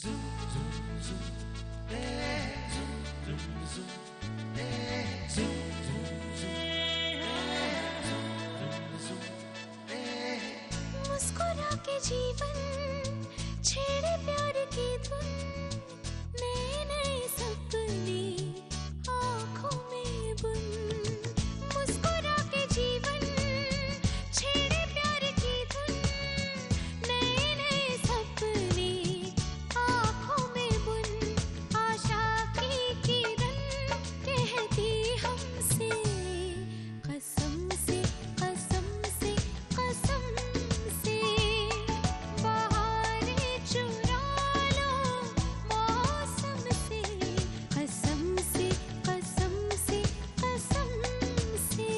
मुस्कुरा के जीवन छेड़े प्यार की धुन, नए नए सपने आँखों में बुन। मुस्कुरा के जीवन छेड़े प्यार की धुन, नए नए सपने आँखों में बुन। आशा की किरण कहती हमसे कसम से कसम से कसम से, बहारें चुरा लो मौसम से, कसम से कसम से कसम से,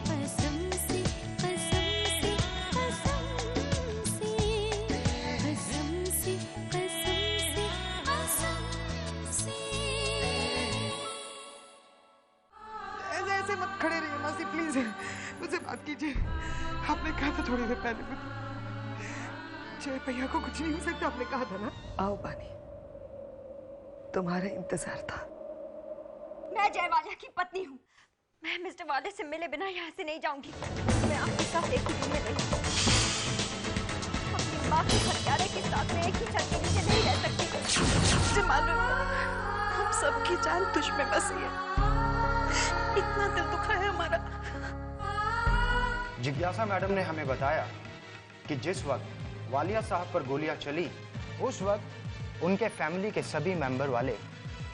कसम से कसम से कसम से, कसम से कसम से कसम से। ऐसे मत खड़े रहिए मासी, प्लीज मुझसे बात कीजिए। आपने कहा था थोड़ी देर पहले जय भैया को कुछ नहीं हो सकता, आपने कहा था ना। आओ बानी, तुम्हारा इंतजार था। मैं जय वालिया की पत्नी हूँ। मैं मिस्टर वालिया से मिले बिना यहाँ से नहीं जाऊंगी। मैं आपके साथ एक ही रूम में रही, अपनी माँ के हत्यारे के साथ में एक ही छत के नीचे नहीं रह सकती। मुझे मालूम है, हम सबकी जान तुझ में बसी है। इतना दिल दुखा है हमारा। जिज्ञासा मैडम ने हमें बताया कि जिस वक्त वालिया साहब पर गोलियां चली, उस वक्त उनके फैमिली के सभी मेंबर वाले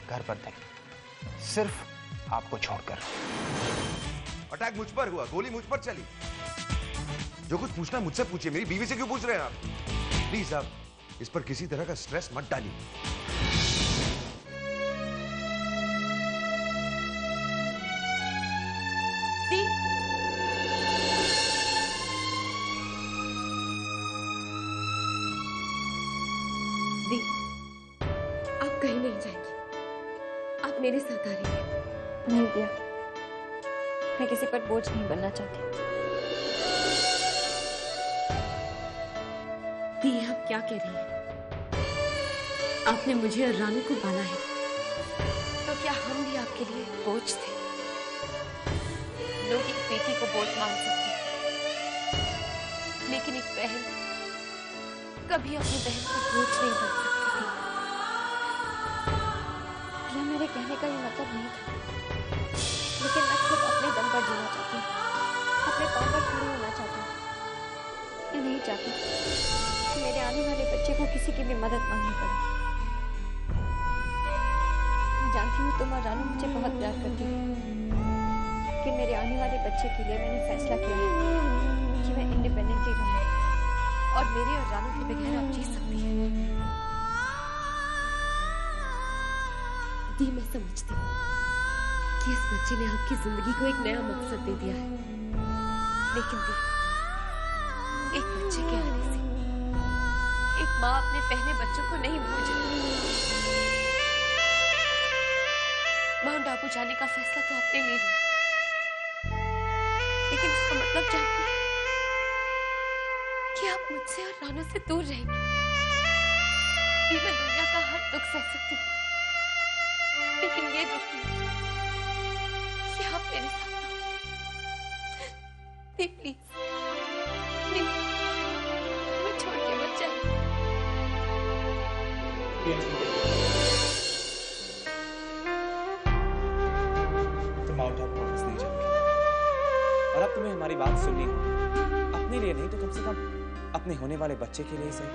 घर पर थे, सिर्फ आपको छोड़कर। अटैक मुझ पर हुआ, गोली मुझ पर चली। जो कुछ पूछना मुझसे पूछिए, मेरी बीवी से क्यों पूछ रहे हैं आप? प्लीज आप इस पर किसी तरह का स्ट्रेस मत डालिए। दी, आप कहीं नहीं जाएंगी, आप मेरे साथ आ रही हैं। नहीं दिया, मैं किसी पर बोझ नहीं बनना चाहती। दी, आप क्या कह रही हैं? आपने मुझे और रानू को पाला है, तो क्या हम भी आपके लिए बोझ थे? लोग एक बेटी को बोझ मान सकते हैं, लेकिन एक बहन कभी अपनी बहन को बोझ नहीं बन सकती। यह मेरे कहने का ही मतलब नहीं था, लेकिन मैं खुद अपने दम पर जीना चाहती हूँ, अपने पाँव पर खड़ी होना चाहती हूँ। मैं नहीं चाहती कि मेरे आने वाले बच्चे को किसी की भी मदद मांगनी पड़े। मैं जानती हूँ तुम और रानू मुझे बहुत प्यार करती हो, कि मेरे आने वाले बच्चे के लिए मैंने फैसला किया है कि मैं इंडिपेंडेंटली रहूंगी और मेरे और रानू के बगैर आप जी सकती हैं। दी, मैं समझती हूँ कि इस बच्चे ने आपकी जिंदगी को एक नया मकसद दे दिया है, लेकिन दी, एक बच्चे के आने से एक माँ अपने पहले बच्चों को नहीं भूल जाती। माउंट आबू जाने का फैसला तो आपने ले लिया, लेकिन इसका मतलब जानती हैं कि आप मुझसे और रानू से दूर रहेंगी। मैं दुनिया का हर दुख सह सकती हूँ, लेकिन ये दुख नहीं कि आप मेरे साथ हो। प्लीज प्लीज मैं छोड़ के मत जाइए। तुम माउंट आबू वापस नहीं जाओगे, और अब तुम्हें हमारी बात सुननी होगी, अपने लिए नहीं तो कम से कम अपने होने वाले बच्चे के लिए सही।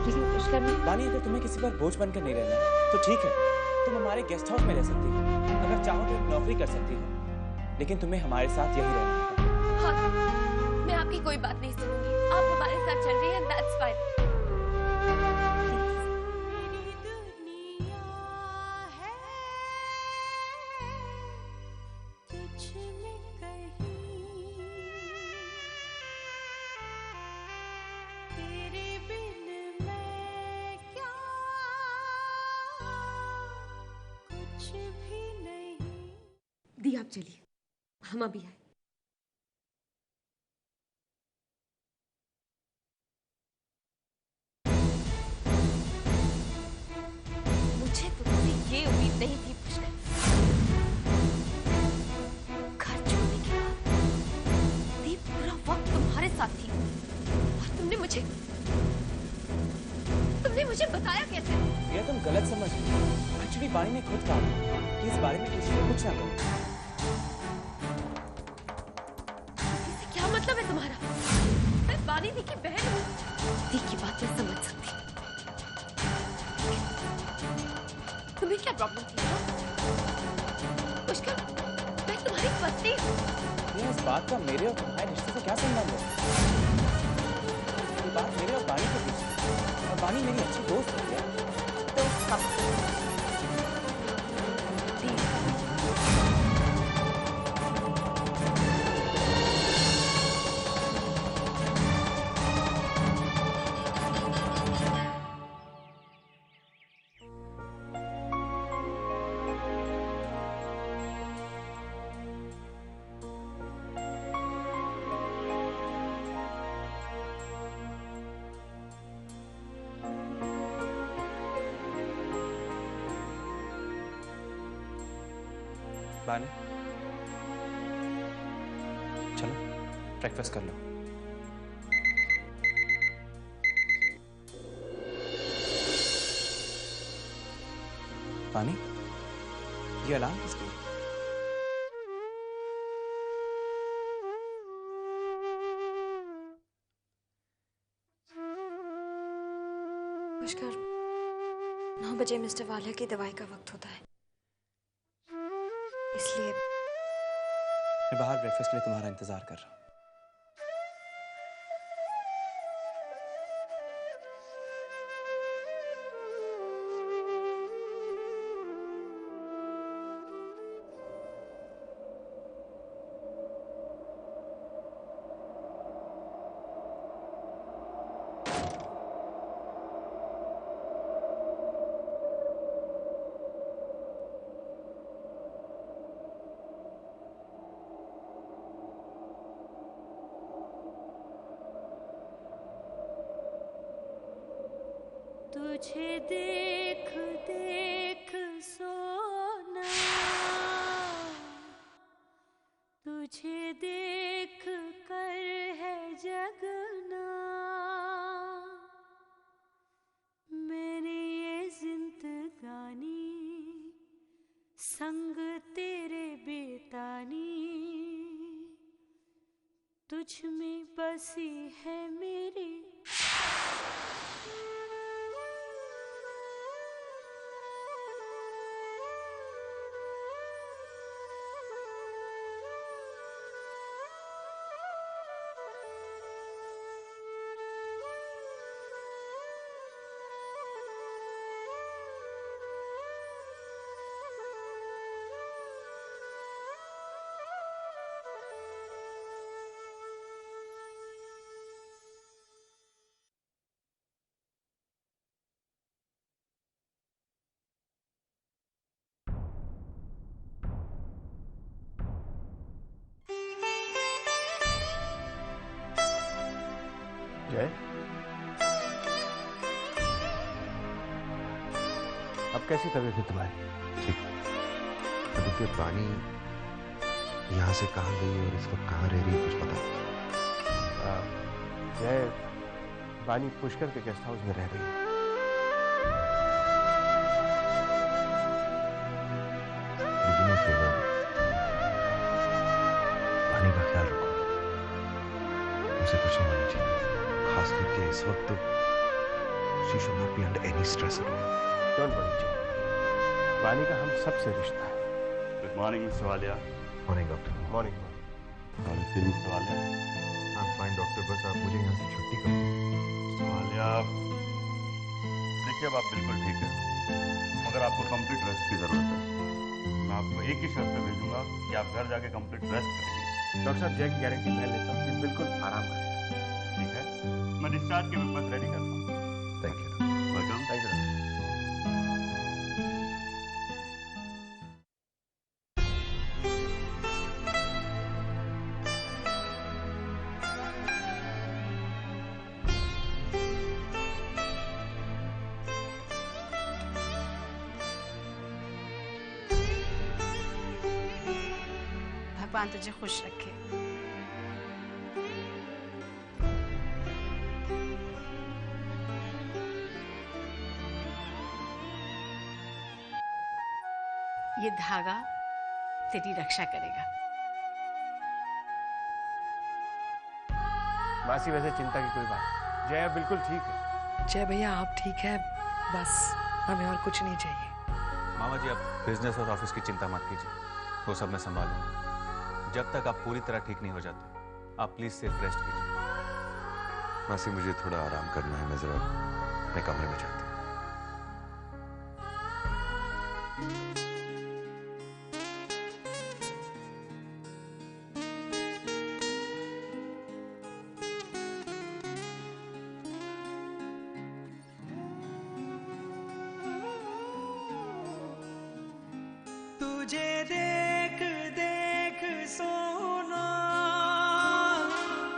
लेकिन पुष्कर, बानी, अगर तुम्हें किसी पर बोझ बनकर नहीं रहना तो ठीक है, तुम हमारे गेस्ट हाउस में रह सकती हो, अगर चाहो तो एक नौकरी कर सकती हो, लेकिन तुम्हें हमारे साथ यही रहना होगा। हाँ, मैं आपकी कोई बात नहीं सुनूंगी। आप हमारे साथ चल रही हैं, that's fine। दी, आप चलिए, हम अभी आए। मुझे बताया कैसे? ये तुम गलत समझ रही हो। एक्चुअली बानी ने खुद कहा कि इस बारे में किसी को कुछ ना करो। इससे क्या मतलब है तुम्हारा? मैं बानी दी की बहन हूँ, दी की बातें समझ सकती। तुम्हें क्या प्रॉब्लम थी? पुष्कर, मैं तुम्हारी पत्नी हूँ। ये इस बात का मेरे और तुम्हारे रिश्ते से क्या संबंध है? ये बात मेरे और बानी के बीच है, और बानी मेरी अच्छी दोस्त है। दोस्त कब? बानी, चलो ब्रेकफास्ट कर लो। बानी, ये अलार्म किसकी है? पुष्कर, 9 बजे मिस्टर वालिया की दवाई का वक्त होता है, इसलिए मैं बाहर ब्रेकफास्ट के लिए तुम्हारा इंतजार कर रहा हूँ। तुझे देख देख सोना, तुझे देख कर है जगना, मेरी ये जिंदगानी संग तेरे बेतानी, तुझ में बसी है मेरी। जय, अब कैसी तबीयत है तुम्हारी? ठीक। देखिए, बानी यहाँ से कहाँ गई और इस वक्त कहाँ रह रही है, कुछ पता नहीं? जय, बानी पुष्कर के गेस्ट हाउस में रह रही है। बानी का ख्याल रखो, उसे कुछ नहीं होना चाहिए, खास करके इस वक्त। She should not be under any stress at all. Don't worry, Jay. बानी का हम सबसे रिश्ता है। Good morning, Mr. Walia. Morning, doctor. Morning. How are you feeling, Mr. Walia? I'm fine, doctor. बस आप मुझे यहाँ से छुट्टी कर दो। Mr. Walia, देखिए अब आप बिल्कुल ठीक है, मगर आपको कंप्लीट रेस्ट की जरूरत है। मैं आपको एक ही शर्त पे भेजूंगा कि आप घर जाके कंप्लीट रेस्ट करेंगे। डॉक्टर साहब, जय की गारंटी मैं लेता हूँ कि बिल्कुल आराम करेगा। ठीक है, मैं डिस्चार्ज के पेपर्स रेडी करता हूँ। Thank you. Welcome. Thank you. भगवान तुझे खुश रखे। ये धागा तेरी रक्षा करेगा। मासी वैसे चिंता की कोई बात नहीं, जय बिल्कुल ठीक है। जय भैया आप ठीक है, बस हमें और कुछ नहीं चाहिए। मामा जी आप बिजनेस और ऑफिस की चिंता मत कीजिए, वो सब मैं संभालूंगा। जब तक आप पूरी तरह ठीक नहीं हो जाते आप प्लीज सिर्फ रेस्ट कीजिए। मासी मुझे थोड़ा आराम करना है, मैं जरा अपने कमरे में जाता हूँ। तुझे देख देख सोना,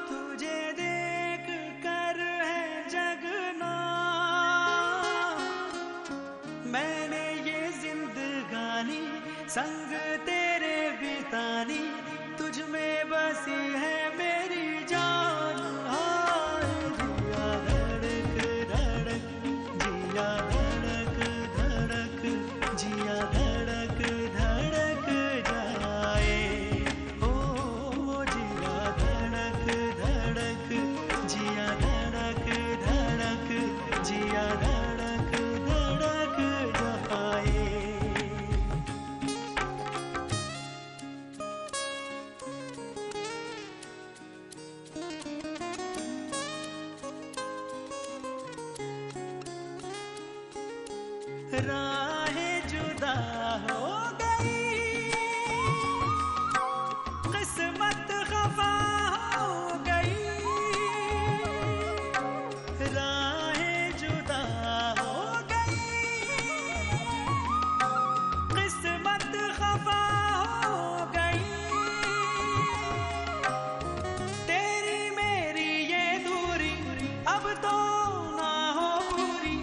तुझे देख कर है जगना, मैंने ये जिंदगानी संग तेरे बितानी, तुझ में बसी है मेरी जान। हाय जिया धड़क धड़क, जिया धड़क धड़क, जिया धड़क धड़क जाए। ओ जिया धड़क धड़क, जिया धड़क धड़क, जिया धड़क धड़क जाए। राहें जुदा हो गई, किस्मत खफा हो गई, राहें जुदा हो गई, किस्मत खफा हो गई, तेरी मेरी ये दूरी अब तो ना हो पूरी,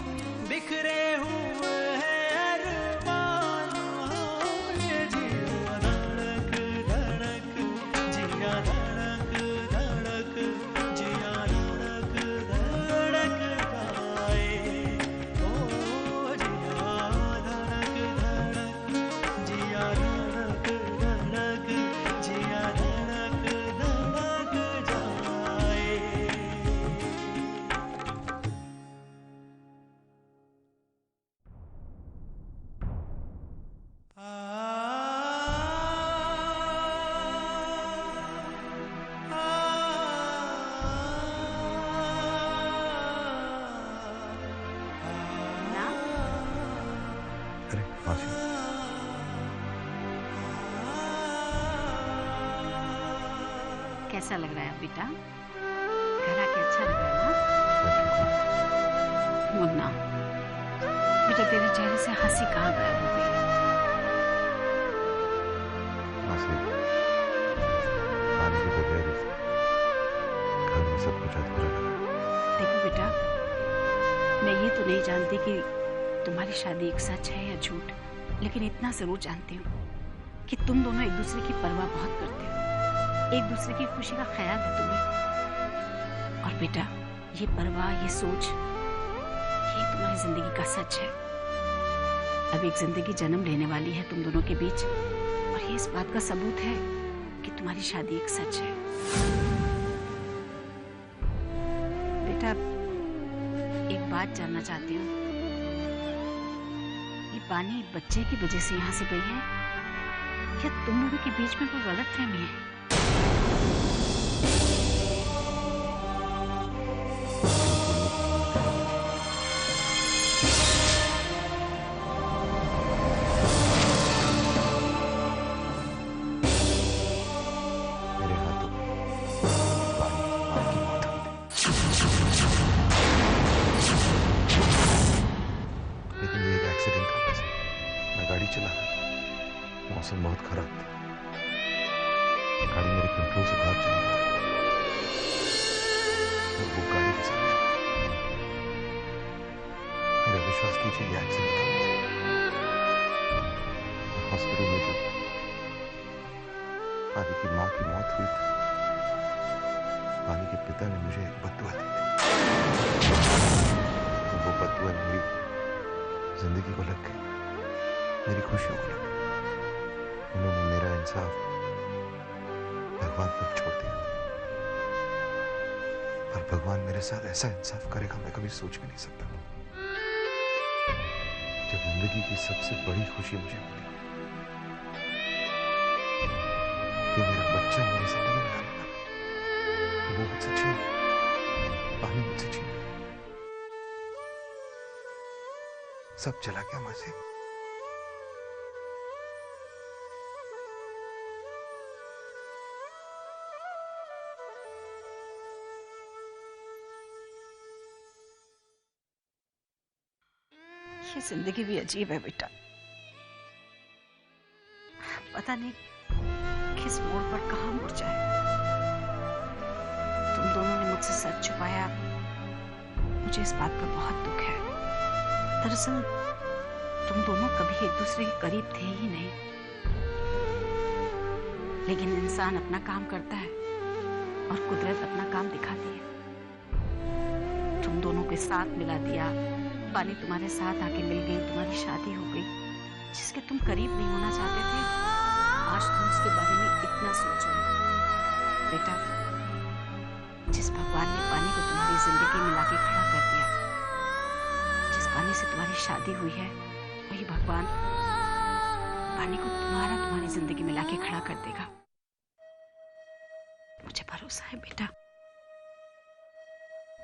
बिखरे हुए हैं अरमान। ये जिया धड़क धड़क, जिया धड़क धड़क, जिया धड़क धड़क गाए। ओ जिया धड़क धड़क, जिया धड़क धड़क, जिया धड़क धड़क जाए। अरे मासी कैसा लग रहा है अब बेटा? घर आके अच्छा लग रहा है ना? मुन्ना बेटा तेरे चेहरे से हंसी कहाँ गायब हो गई? मासी पानी के बगैर इस घर में सब कुछ अधूरा लगा। देखो बेटा, मैं ये तो नहीं जानती कि तुम्हारी शादी एक सच है या झूठ, लेकिन इतना जरूर जानती हूँ कि तुम दोनों एक दूसरे की परवाह बहुत करते हो, एक दूसरे की खुशी का ख्याल है तुम्हें। और बेटा ये परवाह, ये सोच, ये तुम्हारी जिंदगी का सच है। अब एक जिंदगी जन्म लेने वाली है तुम दोनों के बीच, और ये इस बात का सबूत है कि तुम्हारी शादी एक सच है। बेटा एक बात जानना चाहती हूँ, ये पानी बच्चे की वजह से यहाँ से गई है या तुम दोनों के बीच में कोई गलतफहमी है? मेरे हाथों पानी मां की मौत हुई थी, लेकिन ये एक एक्सीडेंट था बस। मैं गाड़ी चला रहा था, मौसम बहुत खराब था, गाड़ी मेरे कंट्रोल से बाहर चली गई और वो गाड़ी के साथ मेरा विश्वास कीजिए ये एक्सीडेंट था। हॉस्पिटल में जब पानी की मां की मौत हुई थी, पानी के पिता ने मुझे एक बद्दुआ दी थी, तो वो बद्दुआ मेरी जिंदगी को लग गई, मेरी खुशियों को लग गई। उन्होंने मेरा इंसाफ भगवान पर छोड़ दिया, पर भगवान मेरे साथ ऐसा इंसाफ करेगा मैं कभी सोच भी नहीं सकता। जब जिंदगी की सबसे बड़ी खुशी मुझे मिली कि मेरा बच्चा मेरी जिंदगी में आएगा, तो वो मुझसे छीन, पानी मुझसे छीन, सब चला गया मुझसे। ये जिंदगी भी अजीब है बेटा। पता नहीं किस मोड़ पर कहां मुड़ जाए। तुम दोनों ने मुझसे सच छुपाया, मुझे इस बात का बहुत दुख है। दरअसल तुम दोनों कभी एक दूसरे के करीब थे ही नहीं, लेकिन इंसान अपना काम करता है और कुदरत अपना काम दिखाती है। तुम दोनों के साथ मिला दिया, पानी तुम्हारे साथ आके मिल गई, तुम्हारी शादी हो गई। जिसके तुम करीब नहीं होना चाहते थे, आज तुम उसके बारे में इतना सोचो। बेटा, जिस भगवान ने पानी को तुम्हारी जिंदगी में लाके खड़ा कर दिया, जिस पानी से तुम्हारी शादी हुई है, वही भगवान पानी को तुम्हारी जिंदगी में लाके खड़ा कर देगा। मुझे भरोसा है बेटा।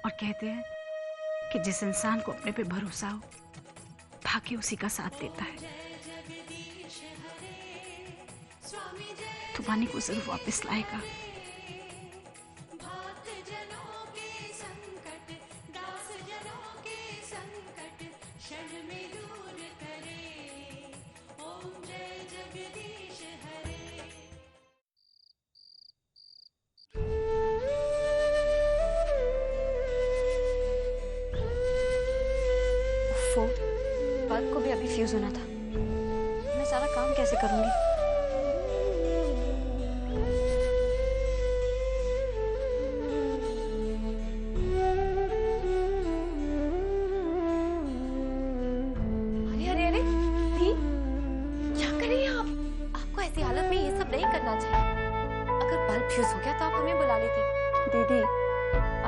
और कहते हैं कि जिस इंसान को अपने पे भरोसा हो, भाग्य उसी का साथ देता है। तो पानी को जरूर वापस लाएगा। बल्ब को भी अभी फ्यूज होना था। मैं सारा काम कैसे करूंगी? अरे अरे अरे दी, क्या कर रही हैं आप? आपको ऐसी हालत में ये सब नहीं करना चाहिए। अगर बल्ब फ्यूज हो गया तो आप हमें बुला लेती। दीदी,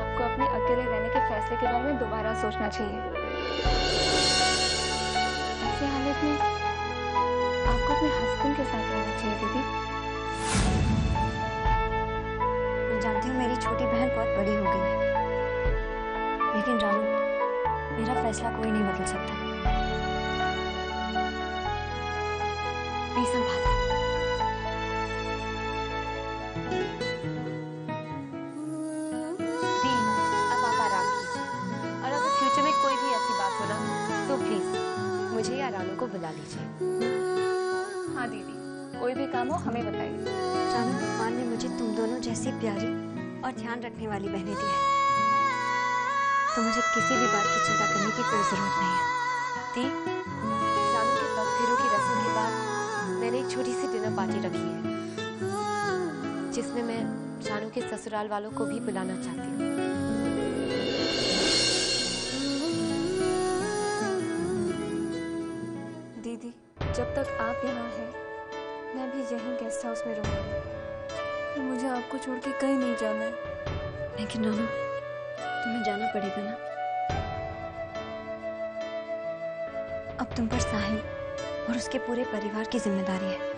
आपको अपने अकेले रहने के फैसले के बारे में दोबारा सोचना चाहिए। ऐसी हालत में आपको अपने हस्बैंड के साथ रहना चाहिए दीदी। मैं जानती हूँ मेरी छोटी बहन बहुत बड़ी हो गई है, लेकिन रानू, मेरा फैसला कोई नहीं बदल सकता। नहीं संभाला। दी, अब आप आराम कीजिए। और अगर फ्यूचर में कोई भी ऐसी बात हो ना, तो प्लीज मुझे या रानू को बुला लीजिए। हाँ दीदी, कोई भी काम हो हमें बताइए। रानू, भगवान ने मुझे तुम दोनों जैसी प्यारी और ध्यान रखने वाली बहनें दी है, तो मुझे किसी भी बात की चिंता करने की कोई जरूरत नहीं है। दी, रानू के पग फेरों की रस्म के बाद मैंने एक छोटी सी डिनर पार्टी रखी है, जिसमें मैं रानू के ससुराल वालों को भी बुलाना चाहती हूँ। दीदी, जब तक आप यहाँ हैं, मैं भी यहीं गेस्ट हाउस में रहूँगी। मुझे आपको छोड़ के कहीं नहीं जाना है। लेकिन रानू, तुम्हें जाना पड़ेगा ना। अब तुम पर साहिल और उसके पूरे परिवार की जिम्मेदारी है।